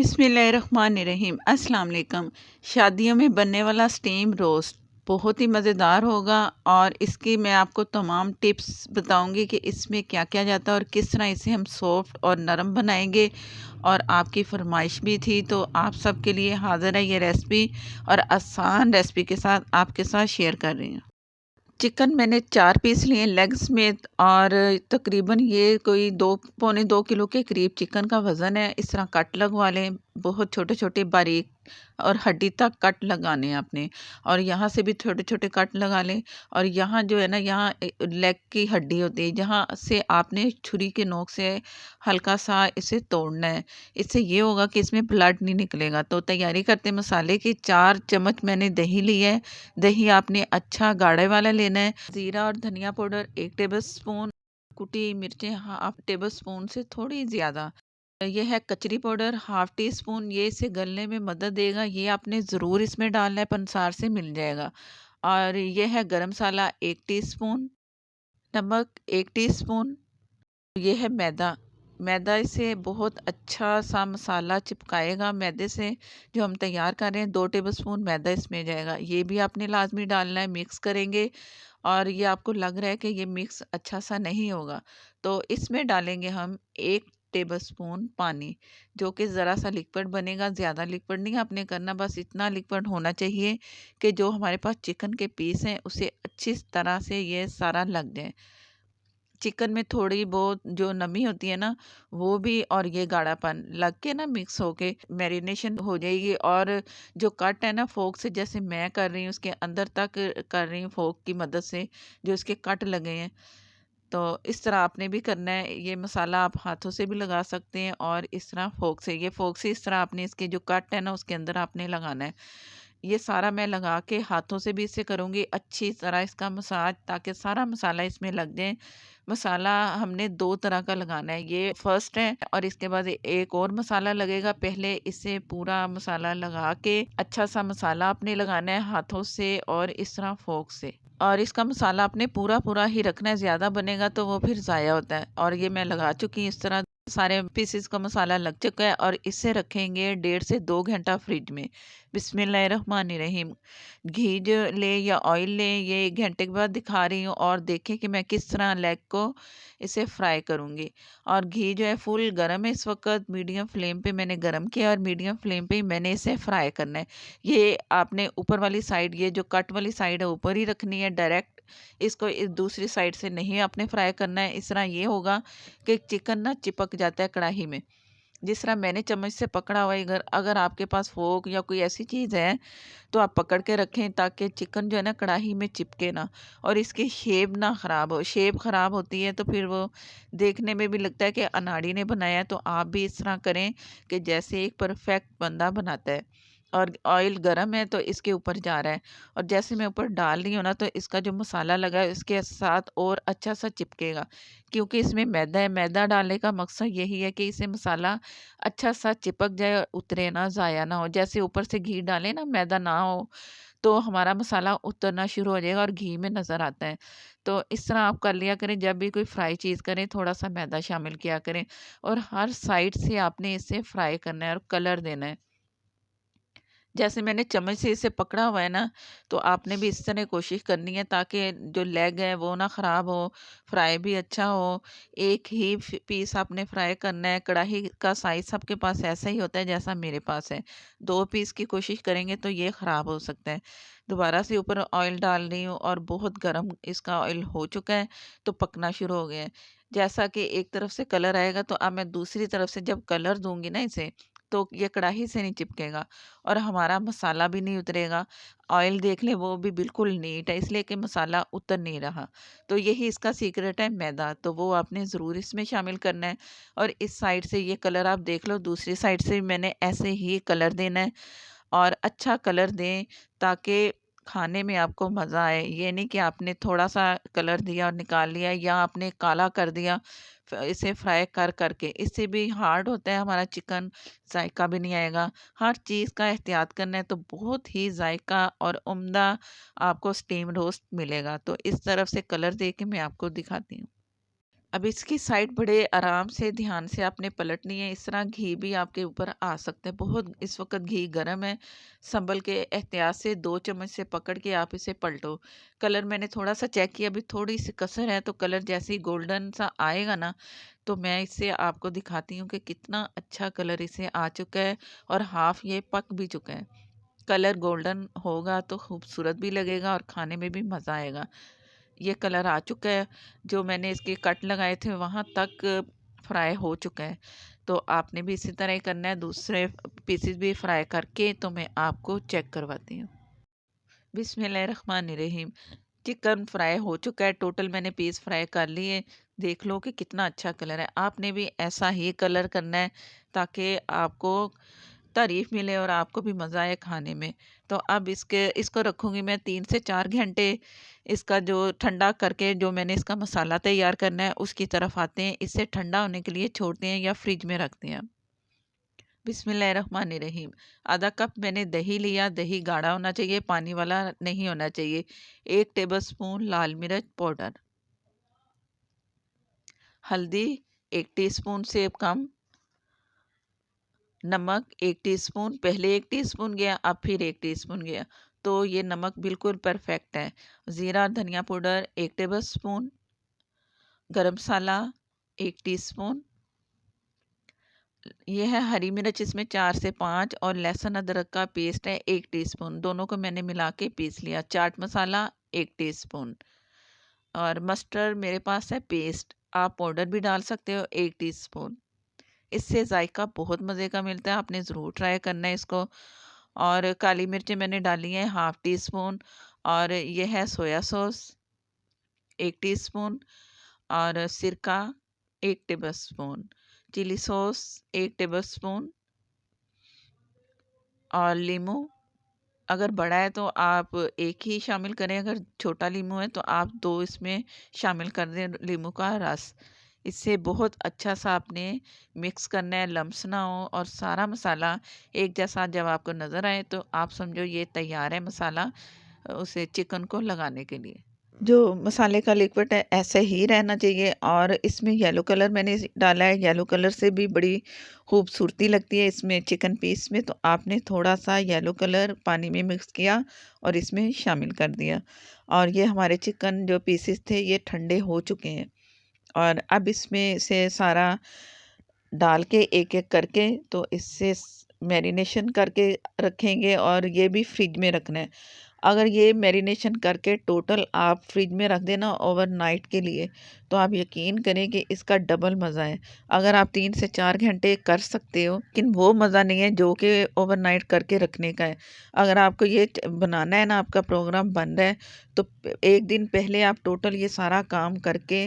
बिस्मिल्लाहिर्रहमानिर्रहीम। अस्सलाम वालेकुम। शादियों में बनने वाला स्टीम रोस्ट बहुत ही मज़ेदार होगा और इसकी मैं आपको तमाम टिप्स बताऊंगी कि इसमें क्या-क्या जाता है और किस तरह इसे हम सॉफ्ट और नरम बनाएंगे। और आपकी फरमाइश भी थी तो आप सबके लिए हाज़िर है ये रेसिपी और आसान रेसिपी के साथ आपके साथ शेयर कर रही हूँ। चिकन मैंने 4 पीस लिए लेग समेत और तकरीबन ये कोई 2 पौने 2 किलो के करीब चिकन का वज़न है। इस तरह कट लगवा लें, बहुत छोटे-छोटे बारीक और हड्डी तक कट लगाने हैं आपने। और यहाँ से भी छोटे-छोटे कट लगा लें। और यहाँ जो है ना, यहाँ लेग की हड्डी होती है, जहाँ से आपने छुरी के नोक से हल्का-सा इसे तोड़ना है। इससे ये होगा कि इसमें ब्लड नहीं निकलेगा। तो तैयारी करते हैं मसाले की। 4 चम्मच मैंने दही लिया है। दही आपने अच्छा गाढ़े वाला लेना है। ज़ीरा और धनिया पाउडर 1 टेबलस्पून, कुटी मिर्चें हाफ टेबल स्पून से थोड़ी ज़्यादा। ये है कचरी पाउडर हाफ टी स्पून, ये इसे गलने में मदद देगा। ये आपने ज़रूर इसमें डालना है, पंसार से मिल जाएगा। और ये है गरम मसाला 1 टीस्पून, नमक 1 टीस्पून। ये है मैदा। मैदा इसे बहुत अच्छा सा मसाला चिपकाएगा मैदे से। जो हम तैयार कर रहे हैं 2 टेबलस्पून मैदा इसमें जाएगा। ये भी आपने लाज़मी डालना है, मिक्स करेंगे। और ये आपको लग रहा है कि ये मिक्स अच्छा सा नहीं होगा, तो इसमें डालेंगे हम 1 टेबलस्पून पानी, जो कि ज़रा सा लिक्विड बनेगा। ज़्यादा लिक्विड नहीं आपने करना, बस इतना लिक्विड होना चाहिए कि जो हमारे पास चिकन के पीस हैं उसे अच्छी तरह से ये सारा लग जाए। चिकन में थोड़ी बहुत जो नमी होती है ना, वो भी और ये गाढ़ापन लग के ना मिक्स होके मैरिनेशन हो जाएगी। और जो कट है ना फोक से, जैसे मैं कर रही हूँ उसके अंदर तक कर रही हूँ फोक की मदद से, जो इसके कट लगे हैं। तो इस तरह आपने भी करना है। ये मसाला आप हाथों से भी लगा सकते हैं और इस तरह फोक से इस तरह आपने इसके जो कट है ना उसके अंदर आपने लगाना है। ये सारा मैं लगा के हाथों से भी इसे करूँगी अच्छी तरह इसका मसाज, ताकि सारा मसाला इसमें लग जाए। मसाला हमने 2 तरह का लगाना है, ये फर्स्ट है और इसके बाद एक और मसाला लगेगा। पहले इसे पूरा मसाला लगा के अच्छा सा मसाला आपने लगाना है हाथों से और इस तरह फोक से। और इसका मसाला आपने पूरा-पूरा ही रखना है, ज़्यादा बनेगा तो वो फिर ज़ाया होता है। और ये मैं लगा चुकी हूँ इस तरह, सारे पीसेस का मसाला लग चुका है और इसे रखेंगे 1.5 से 2 घंटा फ्रिज में। बिस्मिल्लाहिर्रहमानिर्रहीम। घी जो लें या ऑयल लें, ये 1 घंटे के बाद दिखा रही हूँ और देखें कि मैं किस तरह लेग को इसे फ्राई करूँगी। और घी जो है फुल गरम है इस वक़्त, मीडियम फ्लेम पे मैंने गरम किया और मीडियम फ्लेम पे ही मैंने इसे फ्राई करना है। ये आपने ऊपर वाली साइड, ये जो कट वाली साइड है ऊपर ही रखनी है डायरेक्ट, इसको इस दूसरी साइड से नहीं आपने फ्राई करना है। इस तरह ये होगा कि चिकन ना चिपक जाता है कढ़ाई में। जिस तरह मैंने चम्मच से पकड़ा हुआ है, अगर अगर आपके पास फोक या कोई ऐसी चीज़ है तो आप पकड़ के रखें, ताकि चिकन जो है ना कढ़ाई में चिपके ना और इसकी शेप ना ख़राब हो। शेप ख़राब होती है तो फिर वो देखने में भी लगता है कि अनाड़ी ने बनाया है। तो आप भी इस तरह करें कि जैसे एक परफेक्ट बंदा बनाता है। और ऑयल गरम है तो इसके ऊपर जा रहा है और जैसे मैं ऊपर डाल रही हूँ ना, तो इसका जो मसाला लगा है इसके साथ और अच्छा सा चिपकेगा, क्योंकि इसमें मैदा है। मैदा डालने का मकसद यही है कि इसे मसाला अच्छा सा चिपक जाए और उतरे ना, ज़ाया ना हो। जैसे ऊपर से घी डालें ना, मैदा ना हो तो हमारा मसाला उतरना शुरू हो जाएगा और घी में नज़र आता है। तो इस तरह आप कर लिया करें, जब भी कोई फ्राई चीज़ करें थोड़ा सा मैदा शामिल किया करें। और हर साइड से आपने इसे फ्राई करना है और कलर देना है। जैसे मैंने चम्मच से इसे पकड़ा हुआ है ना, तो आपने भी इस तरह कोशिश करनी है, ताकि जो लेग है वो ना ख़राब हो, फ्राई भी अच्छा हो। एक ही पीस आपने फ्राई करना है। कढ़ाई का साइज़ सबके पास ऐसा ही होता है जैसा मेरे पास है। 2 पीस की कोशिश करेंगे तो ये ख़राब हो सकता है। दोबारा से ऊपर ऑयल डाल रही हूँ और बहुत गर्म इसका ऑयल हो चुका है, तो पकना शुरू हो गया है। जैसा कि एक तरफ से कलर आएगा, तो अब मैं दूसरी तरफ से जब कलर दूँगी ना इसे, तो ये कढ़ाई से नहीं चिपकेगा और हमारा मसाला भी नहीं उतरेगा। ऑयल देख लें वो भी बिल्कुल नीट है, इसलिए कि मसाला उतर नहीं रहा। तो यही इसका सीक्रेट है मैदा, तो वो आपने ज़रूर इसमें शामिल करना है। और इस साइड से ये कलर आप देख लो, दूसरी साइड से भी मैंने ऐसे ही कलर देना है और अच्छा कलर दें, ताकि खाने में आपको मज़ा आए। ये नहीं कि आपने थोड़ा-सा कलर दिया और निकाल लिया, या आपने काला कर दिया इसे फ्राई कर के। इससे भी हार्ड होता है हमारा चिकन, जायका भी नहीं आएगा। हर चीज़ का एहतियात करना है, तो बहुत ही जायका और उम्दा आपको स्टीम रोस्ट मिलेगा। तो इस तरफ से कलर दे के मैं आपको दिखाती हूँ। अब इसकी साइड बड़े आराम से ध्यान से आपने पलटनी है। इस तरह घी भी आपके ऊपर आ सकता है। बहुत इस वक्त घी गर्म है। संभल के एहतियात से 2 चम्मच से पकड़ के आप इसे पलटो। कलर मैंने थोड़ा सा चेक किया, अभी थोड़ी सी कसर है, तो कलर जैसे ही गोल्डन सा आएगा ना, तो मैं इससे आपको दिखाती हूँ कि कितना अच्छा कलर इसे आ चुका है और हाफ ये पक भी चुका है। कलर गोल्डन होगा तो खूबसूरत भी लगेगा और खाने में भी मज़ा आएगा। ये कलर आ चुका है। जो मैंने इसके कट लगाए थे वहाँ तक फ्राई हो चुका है। तो आपने भी इसी तरह ही करना है। दूसरे पीसेस भी फ्राई करके तो मैं आपको चेक करवाती हूँ। बिस्मिल्लाहिर्रहमानिर्रहीम। चिकन फ्राई हो चुका है। टोटल मैंने पीस फ्राई कर लिए। देख लो कि कितना अच्छा कलर है। आपने भी ऐसा ही कलर करना है ताकि आपको तारीफ़ मिले और आपको भी मज़ा आए खाने में। तो अब इसको रखूँगी मैं 3 से 4 घंटे। इसका जो ठंडा करके जो मैंने इसका मसाला तैयार करना है उसकी तरफ आते हैं। इसे ठंडा होने के लिए छोड़ते हैं या फ्रिज में रखते हैं। बिस्मिल्लाहिर्रहमानिर्रहीम। आधा कप मैंने दही लिया। दही गाढ़ा होना चाहिए, पानी वाला नहीं होना चाहिए। 1 टेबलस्पून लाल मिर्च पाउडर, हल्दी 1 टीस्पून से कम, नमक 1 टीस्पून। पहले 1 टीस्पून गया, अब फिर 1 टीस्पून गया, तो ये नमक बिल्कुल परफेक्ट है। ज़ीरा धनिया पाउडर 1 टेबलस्पून, गरम मसाला 1 टीस्पून। ये है हरी मिर्च, इसमें 4 से 5, और लहसुन अदरक का पेस्ट है 1 टीस्पून। दोनों को मैंने मिला के पीस लिया। चाट मसाला 1 टीस्पून, और मस्टर्ड मेरे पास है पेस्ट, आप पाउडर भी डाल सकते हो 1 टीस्पून। इससे जायका बहुत मज़े का मिलता है। आपने ज़रूर ट्राई करना है इसको। और काली मिर्चें मैंने डाली हैं हाफ़ टी स्पून, और ये है सोया सॉस 1 टीस्पून, और सिरका 1 टेबलस्पून, चिली सॉस 1 टेबलस्पून, और लीमू अगर बड़ा है तो आप 1 ही शामिल करें, अगर छोटा लीमू है तो आप 2 इसमें शामिल कर दें लीमू का रस। इससे बहुत अच्छा सा आपने मिक्स करना है, लम्स ना हो, और सारा मसाला एक जैसा जब आपको नज़र आए तो आप समझो ये तैयार है मसाला उसे चिकन को लगाने के लिए। जो मसाले का लिक्विड है ऐसे ही रहना चाहिए। और इसमें येलो कलर मैंने डाला है। येलो कलर से भी बड़ी खूबसूरती लगती है इसमें चिकन पीस में। तो आपने थोड़ा सा येलो कलर पानी में मिक्स किया और इसमें शामिल कर दिया। और ये हमारे चिकन जो पीसेस थे ये ठंडे हो चुके हैं। और अब इसमें से सारा डाल के एक-एक करके तो इससे मैरिनेशन करके रखेंगे, और ये भी फ्रिज में रखना है। अगर ये मैरिनेशन करके टोटल आप फ्रिज में रख देना ओवरनाइट के लिए, तो आप यकीन करें कि इसका डबल मज़ा है। अगर आप 3 से 4 घंटे कर सकते हो, लेकिन वो मज़ा नहीं है जो कि ओवरनाइट करके रखने का है। अगर आपको ये बनाना है ना, आपका प्रोग्राम बन रहा है, तो 1 दिन पहले आप टोटल ये सारा काम करके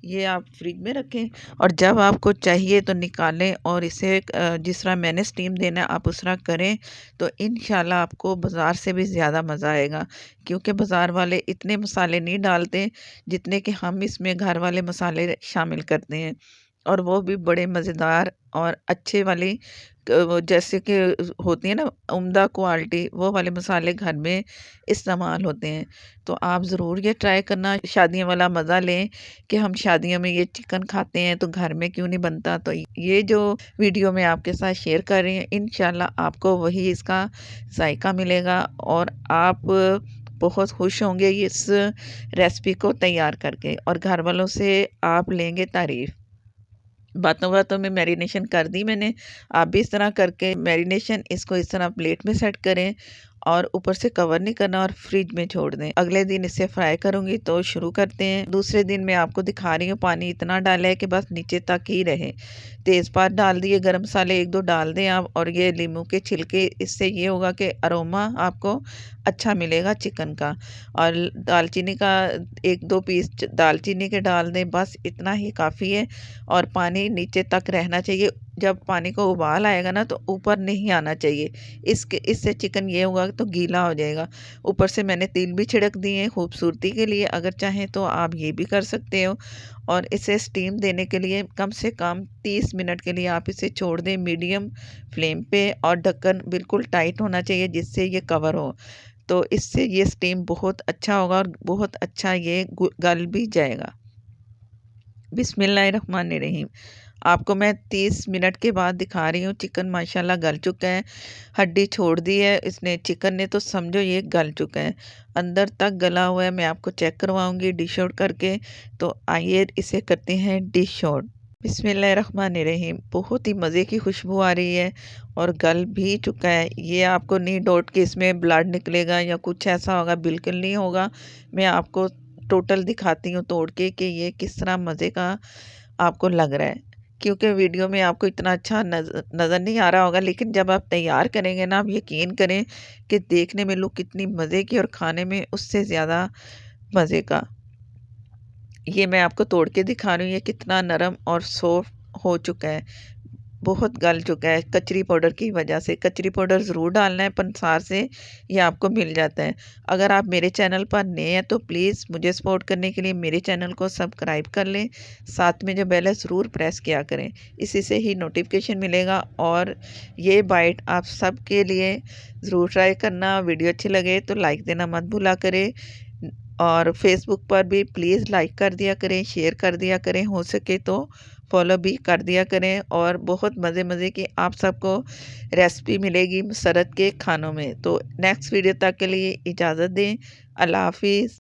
ये आप फ्रिज में रखें, और जब आपको चाहिए तो निकालें और इसे जिस तरह मैंने स्टीम देना है आप उस तरह करें, तो इंशाल्लाह आपको बाज़ार से भी ज़्यादा मज़ा आएगा। क्योंकि बाज़ार वाले इतने मसाले नहीं डालते जितने कि हम इसमें घर वाले मसाले शामिल करते हैं, और वो भी बड़े मज़ेदार और अच्छे वाली वो जैसे कि होती है ना उम्दा क्वालिटी, वो वाले मसाले घर में इस्तेमाल होते हैं। तो आप ज़रूर ये ट्राई करना, शादियों वाला मज़ा लें कि हम शादियों में ये चिकन खाते हैं तो घर में क्यों नहीं बनता। तो ये जो वीडियो मैं आपके साथ शेयर कर रही हूँ, इंशाल्लाह आपको वही इसका जायका मिलेगा और आप बहुत खुश होंगे इस रेसिपी को तैयार करके, और घर वालों से आप लेंगे तारीफ़। बातों-बातों में मैरिनेशन कर दी मैंने। आप भी इस तरह करके मैरिनेशन इसको इस तरह प्लेट में सेट करें, और ऊपर से कवर नहीं करना और फ्रिज में छोड़ दें। अगले दिन इसे फ्राई करूँगी, तो शुरू करते हैं। दूसरे दिन मैं आपको दिखा रही हूँ, पानी इतना डाला है कि बस नीचे तक ही रहे। तेज़पात डाल दिए, गरम मसाले 1-2 डाल दें आप, और ये नींबू के छिलके, इससे ये होगा कि अरोमा आपको अच्छा मिलेगा चिकन का। और दालचीनी का 1-2 पीस दालचीनी के डाल दें, बस इतना ही काफ़ी है। और पानी नीचे तक रहना चाहिए। जब पानी को उबाल आएगा ना, तो ऊपर नहीं आना चाहिए। इससे चिकन ये होगा तो गीला हो जाएगा। ऊपर से मैंने तिल भी छिड़क दिए हैं खूबसूरती के लिए, अगर चाहें तो आप ये भी कर सकते हो। और इसे स्टीम देने के लिए कम से कम 30 मिनट के लिए आप इसे छोड़ दें मीडियम फ्लेम पे, और ढक्कन बिल्कुल टाइट होना चाहिए जिससे ये कवर हो। तो इससे ये स्टीम बहुत अच्छा होगा और बहुत अच्छा ये गल भी जाएगा। बिस्मिल्लाहिर्रहमानिर्रहीम। आपको मैं 30 मिनट के बाद दिखा रही हूँ। चिकन माशाल्लाह गल चुका है, हड्डी छोड़ दी है इसने, चिकन ने, तो समझो ये गल चुका है, अंदर तक गला हुआ है। मैं आपको चेक करवाऊंगी डिश आउट करके। तो आइए इसे करते हैं डिश आउट। बिस्मिल्लाहिर्रहमानिर्रहीम। बहुत ही मज़े की खुशबू आ रही है और गल भी चुका है। ये आपको नहीं डाउट कि इसमें ब्लड निकलेगा या कुछ ऐसा होगा, बिल्कुल नहीं होगा। मैं आपको टोटल दिखाती हूँ तोड़ के कि ये किस तरह मज़े का आपको लग रहा है। क्योंकि वीडियो में आपको इतना अच्छा नज़र नहीं आ रहा होगा, लेकिन जब आप तैयार करेंगे ना, आप यकीन करें कि देखने में लुक कितनी मज़े की और खाने में उससे ज़्यादा मज़े का। ये मैं आपको तोड़ के दिखा रही हूँ, ये कितना नरम और सॉफ्ट हो चुका है, बहुत गल चुका है कचरी पाउडर की वजह से। कचरी पाउडर ज़रूर डालना है, पंसार से ये आपको मिल जाता है। अगर आप मेरे चैनल पर नए हैं तो प्लीज़ मुझे सपोर्ट करने के लिए मेरे चैनल को सब्सक्राइब कर लें, साथ में जो बेल है ज़रूर प्रेस किया करें, इसी से ही नोटिफिकेशन मिलेगा। और ये बाइट आप सब के लिए ज़रूर ट्राई करना। वीडियो अच्छी लगे तो लाइक देना मत भूला करें, और फेसबुक पर भी प्लीज़ लाइक कर दिया करें, शेयर कर दिया करें, हो सके तो फॉलो भी कर दिया करें। और बहुत मज़े मज़े की आप सबको रेसिपी मिलेगी मसरत के खानों में। तो नेक्स्ट वीडियो तक के लिए इजाज़त दें। अल्लाह हाफिज़।